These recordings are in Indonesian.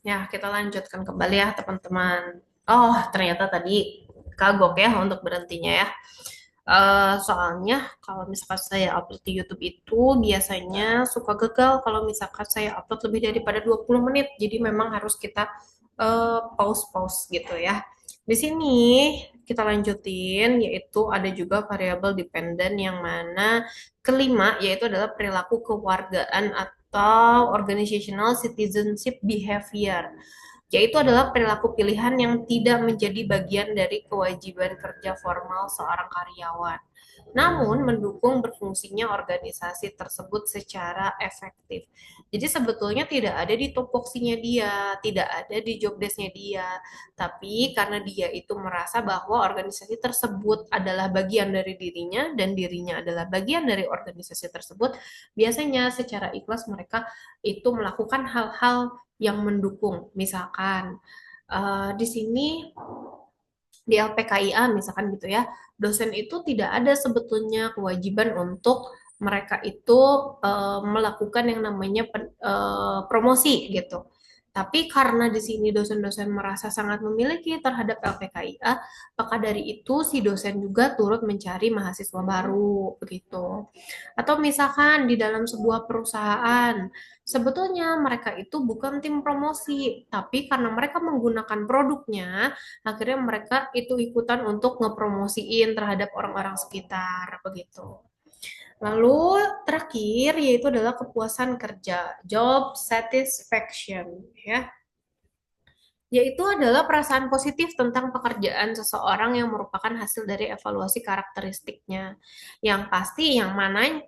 Ya, kita lanjutkan kembali ya, teman-teman. Oh, ternyata tadi kagok ya untuk berhentinya ya. Soalnya kalau misalkan saya upload di YouTube itu biasanya suka gagal kalau misalkan saya upload lebih daripada 20 menit. Jadi memang harus kita pause-pause gitu ya. Di sini kita lanjutin, yaitu ada juga variabel dependen yang mana kelima, yaitu adalah perilaku kewargaan atau organizational citizenship behavior, yaitu adalah perilaku pilihan yang tidak menjadi bagian dari kewajiban kerja formal seorang karyawan, namun mendukung berfungsinya organisasi tersebut secara efektif. Jadi sebetulnya tidak ada di tupoksinya dia, tidak ada di job desk-nya dia, tapi karena dia itu merasa bahwa organisasi tersebut adalah bagian dari dirinya dan dirinya adalah bagian dari organisasi tersebut, biasanya secara ikhlas mereka itu melakukan hal-hal yang mendukung. Misalkan di sini di LPKIA misalkan gitu ya, dosen itu tidak ada sebetulnya kewajiban untuk mereka itu melakukan yang namanya promosi gitu. Tapi karena di sini dosen-dosen merasa sangat memiliki terhadap LPKIA, maka dari itu si dosen juga turut mencari mahasiswa baru begitu. Atau misalkan di dalam sebuah perusahaan, sebetulnya mereka itu bukan tim promosi, tapi karena mereka menggunakan produknya, akhirnya mereka itu ikutan untuk ngepromosiin terhadap orang-orang sekitar begitu. Lalu terakhir yaitu adalah kepuasan kerja, job satisfaction ya, yaitu adalah perasaan positif tentang pekerjaan seseorang yang merupakan hasil dari evaluasi karakteristiknya. Yang pasti yang mana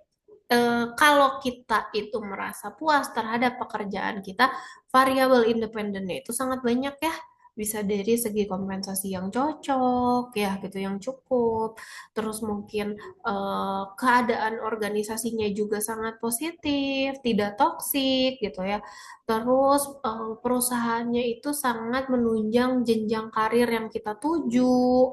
kalau kita itu merasa puas terhadap pekerjaan kita, variabel independennya itu sangat banyak ya. Bisa dari segi kompensasi yang cocok, ya gitu, yang cukup. Terus mungkin keadaan organisasinya juga sangat positif, tidak toksik gitu ya. Terus perusahaannya itu sangat menunjang jenjang karir yang kita tuju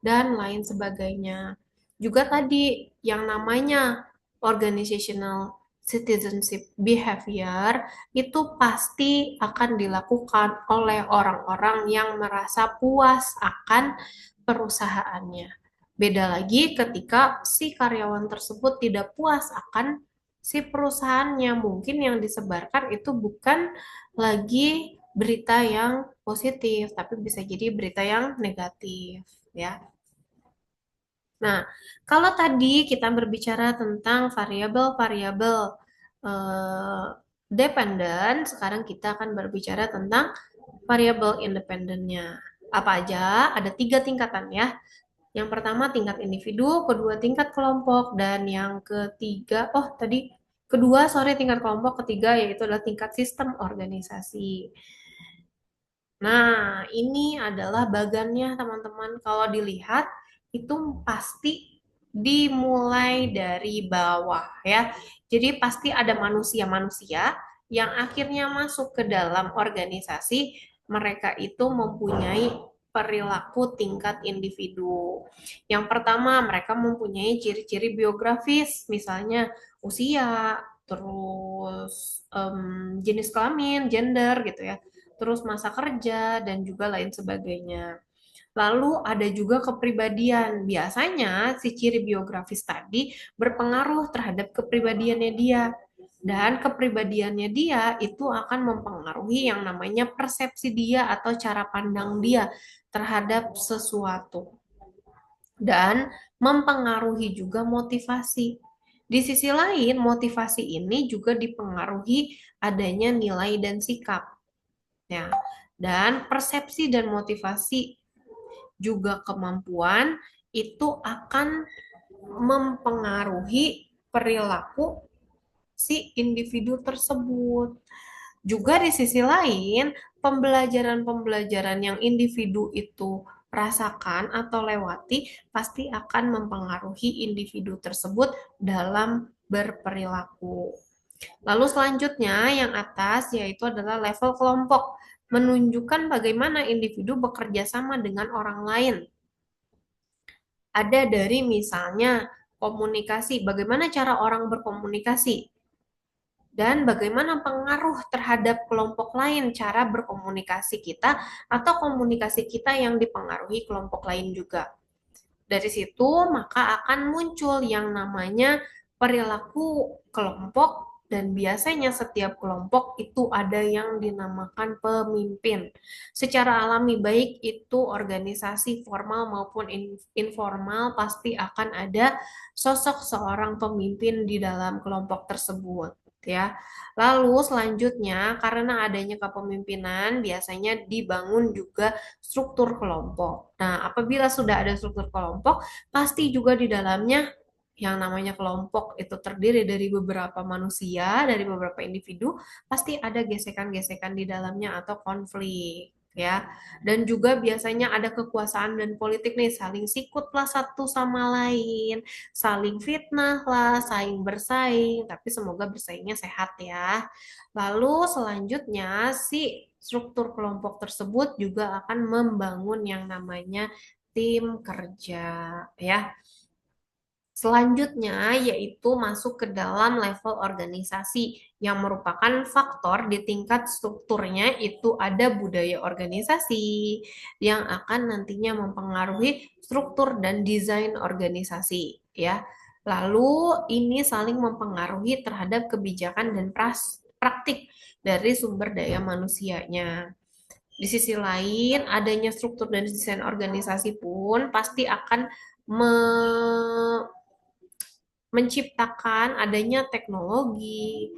dan lain sebagainya. Juga tadi yang namanya organizational citizenship behavior itu pasti akan dilakukan oleh orang-orang yang merasa puas akan perusahaannya. Beda lagi ketika si karyawan tersebut tidak puas akan si perusahaannya, mungkin yang disebarkan itu bukan lagi berita yang positif, tapi bisa jadi berita yang negatif, ya. Nah, kalau tadi kita berbicara tentang variabel-variabel eh, dependen, sekarang kita akan berbicara tentang variabel independennya. Apa aja? Ada tiga tingkatan ya. Yang pertama tingkat individu, kedua tingkat kelompok, dan yang ketiga, oh tadi kedua, sorry, tingkat kelompok, ketiga yaitu adalah tingkat sistem organisasi. Nah, ini adalah bagannya teman-teman. Kalau dilihat, itu pasti dimulai dari bawah ya. Jadi pasti ada manusia-manusia yang akhirnya masuk ke dalam organisasi, mereka itu mempunyai perilaku tingkat individu. Yang pertama, mereka mempunyai ciri-ciri biografis, misalnya usia, terus jenis kelamin, gender gitu ya, terus masa kerja, dan juga lain sebagainya. Lalu ada juga kepribadian. Biasanya si ciri biografis tadi berpengaruh terhadap kepribadiannya dia. Dan kepribadiannya dia itu akan mempengaruhi yang namanya persepsi dia atau cara pandang dia terhadap sesuatu. Dan mempengaruhi juga motivasi. Di sisi lain, motivasi ini juga dipengaruhi adanya nilai dan sikap. Ya, dan persepsi dan motivasi juga kemampuan itu akan mempengaruhi perilaku si individu tersebut. Juga di sisi lain, pembelajaran-pembelajaran yang individu itu rasakan atau lewati pasti akan mempengaruhi individu tersebut dalam berperilaku. Lalu selanjutnya yang atas yaitu adalah level kelompok, menunjukkan bagaimana individu bekerja sama dengan orang lain. Ada dari misalnya komunikasi, bagaimana cara orang berkomunikasi. dan bagaimana pengaruh terhadap kelompok lain cara berkomunikasi kita atau komunikasi kita yang dipengaruhi kelompok lain juga. Dari situ maka akan muncul yang namanya perilaku kelompok dan biasanya setiap kelompok itu ada yang dinamakan pemimpin. Secara alami baik itu organisasi formal maupun informal pasti akan ada sosok seorang pemimpin di dalam kelompok tersebut ya. Lalu selanjutnya karena adanya kepemimpinan biasanya dibangun juga struktur kelompok. Nah, apabila sudah ada struktur kelompok, pasti juga di dalamnya yang namanya kelompok itu terdiri dari beberapa manusia, dari beberapa individu, pasti ada gesekan-gesekan di dalamnya atau konflik ya. Dan juga biasanya ada kekuasaan dan politik nih, saling sikutlah satu sama lain, saling fitnah lah, saling bersaing, tapi semoga bersaingnya sehat ya. Lalu selanjutnya si struktur kelompok tersebut juga akan membangun yang namanya tim kerja ya. Selanjutnya yaitu masuk ke dalam level organisasi yang merupakan faktor di tingkat strukturnya itu ada budaya organisasi yang akan nantinya mempengaruhi struktur dan desain organisasi ya. Lalu ini saling mempengaruhi terhadap kebijakan dan praktik dari sumber daya manusianya. Di sisi lain, adanya struktur dan desain organisasi pun pasti akan menciptakan adanya teknologi,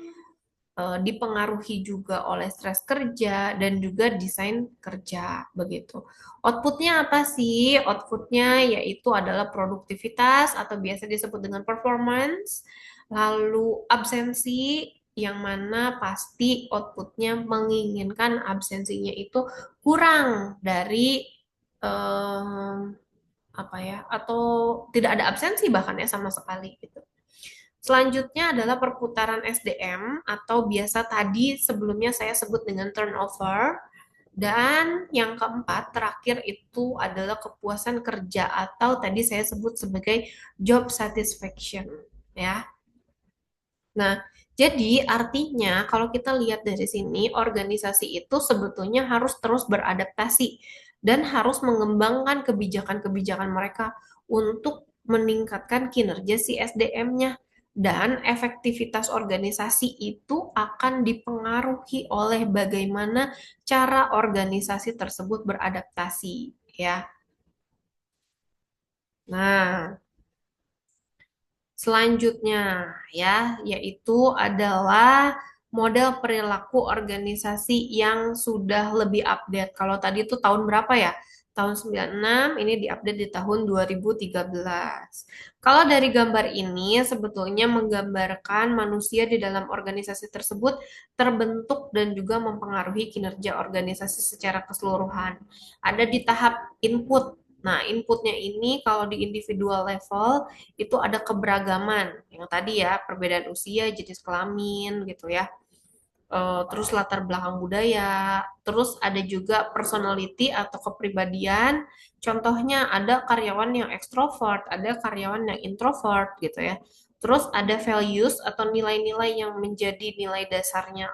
dipengaruhi juga oleh stres kerja dan juga desain kerja begitu. Outputnya apa sih? Outputnya yaitu adalah produktivitas atau biasa disebut dengan performance, lalu absensi yang mana pasti outputnya menginginkan absensinya itu kurang dari um, apa ya atau tidak ada absensi bahkan ya sama sekali gitu. Selanjutnya adalah perputaran SDM atau biasa tadi sebelumnya saya sebut dengan turnover. Dan yang keempat, terakhir itu adalah kepuasan kerja atau tadi saya sebut sebagai job satisfaction. Ya. Nah, jadi artinya kalau kita lihat dari sini, organisasi itu sebetulnya harus terus beradaptasi dan harus mengembangkan kebijakan-kebijakan mereka untuk meningkatkan kinerja si SDM-nya. Dan efektivitas organisasi itu akan dipengaruhi oleh bagaimana cara organisasi tersebut beradaptasi, ya. Nah, selanjutnya ya, yaitu adalah model perilaku organisasi yang sudah lebih update. Kalau tadi itu tahun berapa ya? Tahun 96, ini diupdate di tahun 2013. Kalau dari gambar ini sebetulnya menggambarkan manusia di dalam organisasi tersebut terbentuk dan juga mempengaruhi kinerja organisasi secara keseluruhan. Ada di tahap input. Nah, inputnya ini kalau di individual level itu ada keberagaman yang tadi ya perbedaan usia, jenis kelamin gitu ya. Terus latar belakang budaya, terus ada juga personality atau kepribadian. Contohnya ada karyawan yang ekstrovert, ada karyawan yang introvert gitu ya. Terus ada values atau nilai-nilai yang menjadi nilai dasarnya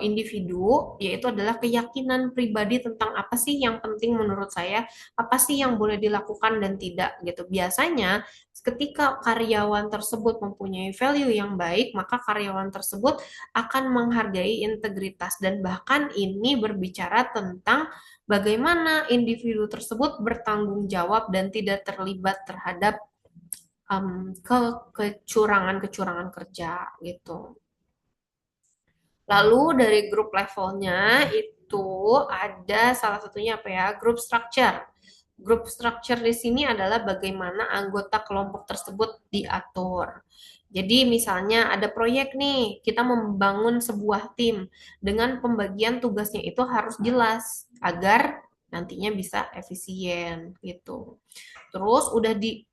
individu, yaitu adalah keyakinan pribadi tentang apa sih yang penting menurut saya, apa sih yang boleh dilakukan dan tidak gitu. Biasanya ketika karyawan tersebut mempunyai value yang baik, maka karyawan tersebut akan menghargai integritas dan bahkan ini berbicara tentang bagaimana individu tersebut bertanggung jawab dan tidak terlibat terhadap kecurangan-kecurangan kerja gitu. Lalu dari grup levelnya itu ada salah satunya apa ya? Grup structure. Grup structure di sini adalah bagaimana anggota kelompok tersebut diatur. Jadi misalnya ada proyek nih, kita membangun sebuah tim dengan pembagian tugasnya itu harus jelas agar nantinya bisa efisien gitu. Terus udah di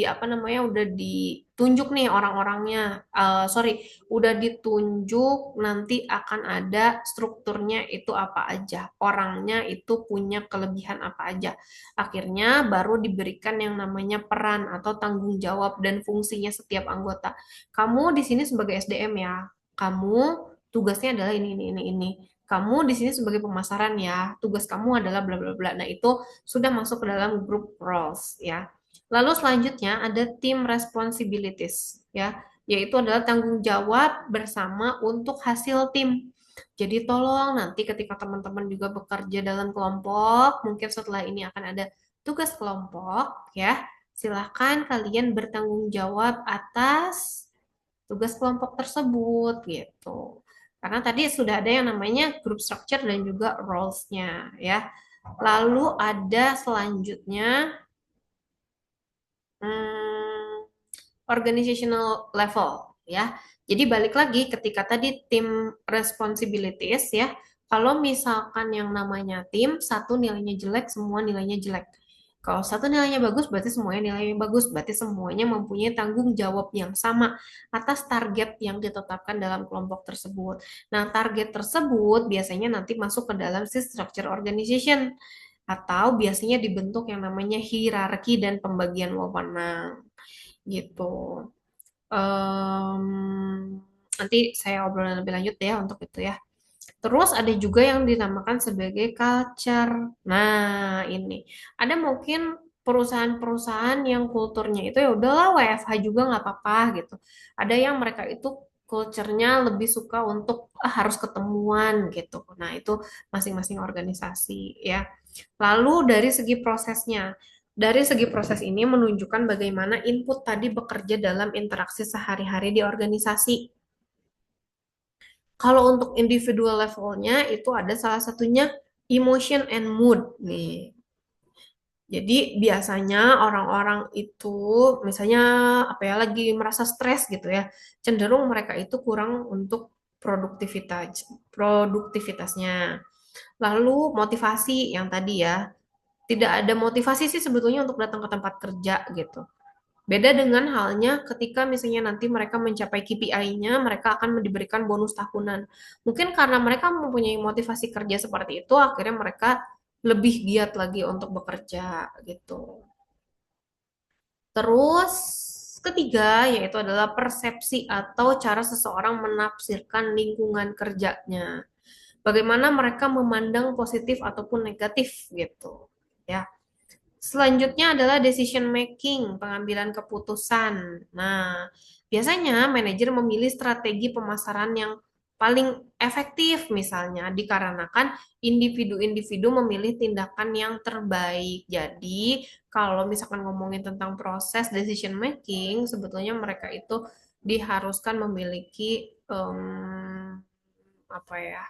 apa namanya udah ditunjuk nih orang-orangnya. Sorry, udah ditunjuk nanti akan ada strukturnya itu apa aja, orangnya itu punya kelebihan apa aja. Akhirnya baru diberikan yang namanya peran atau tanggung jawab dan fungsinya setiap anggota. Kamu di sini sebagai SDM ya. kamu tugasnya adalah ini. Kamu di sini sebagai pemasaran ya, tugas kamu adalah bla bla bla. Nah, itu sudah masuk ke dalam group roles ya. Lalu selanjutnya ada team responsibilities ya, yaitu adalah tanggung jawab bersama untuk hasil tim. Jadi tolong nanti ketika teman-teman juga bekerja dalam kelompok, mungkin setelah ini akan ada tugas kelompok ya. Silahkan kalian bertanggung jawab atas tugas kelompok tersebut gitu. Karena tadi sudah ada yang namanya group structure dan juga roles-nya ya. Lalu ada selanjutnya hmm, organizational level ya. Jadi balik lagi ketika tadi tim responsibilities ya, kalau misalkan yang namanya tim, satu nilainya jelek, semua nilainya jelek. Kalau satu nilainya bagus, berarti semuanya nilainya bagus. Berarti semuanya mempunyai tanggung jawab yang sama atas target yang ditetapkan dalam kelompok tersebut. Nah, target tersebut biasanya nanti masuk ke dalam si structure organization atau biasanya dibentuk yang namanya hierarki dan pembagian wewenang gitu. Nanti saya obrolan lebih lanjut ya untuk itu ya. Terus ada juga yang dinamakan sebagai culture. Nah, ini ada mungkin perusahaan-perusahaan yang kulturnya itu ya udahlah WFH juga nggak apa-apa gitu. Ada yang mereka itu culture-nya lebih suka untuk harus ketemuan gitu. Nah, itu masing-masing organisasi ya. Lalu dari segi prosesnya, dari segi proses ini menunjukkan bagaimana input tadi bekerja dalam interaksi sehari-hari di organisasi. Kalau untuk individual levelnya itu ada salah satunya emotion and mood nih. Jadi biasanya orang-orang itu misalnya apa ya lagi merasa stres gitu ya, cenderung mereka itu kurang untuk produktivitasnya. Lalu motivasi yang tadi ya, tidak ada motivasi sih sebetulnya untuk datang ke tempat kerja gitu. Beda dengan halnya ketika misalnya nanti mereka mencapai KPI-nya, mereka akan diberikan bonus tahunan. Mungkin karena mereka mempunyai motivasi kerja seperti itu, akhirnya mereka lebih giat lagi untuk bekerja gitu. Terus ketiga yaitu adalah persepsi atau cara seseorang menafsirkan lingkungan kerjanya. Bagaimana mereka memandang positif ataupun negatif gitu. Ya. Selanjutnya adalah decision making, pengambilan keputusan. Nah, biasanya manajer memilih strategi pemasaran yang paling efektif misalnya dikarenakan individu-individu memilih tindakan yang terbaik. Jadi, kalau misalkan ngomongin tentang proses decision making, sebetulnya mereka itu diharuskan memiliki apa ya?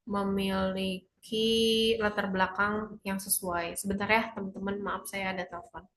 Memiliki latar belakang yang sesuai. Sebentar ya, teman-teman, maaf saya ada telepon.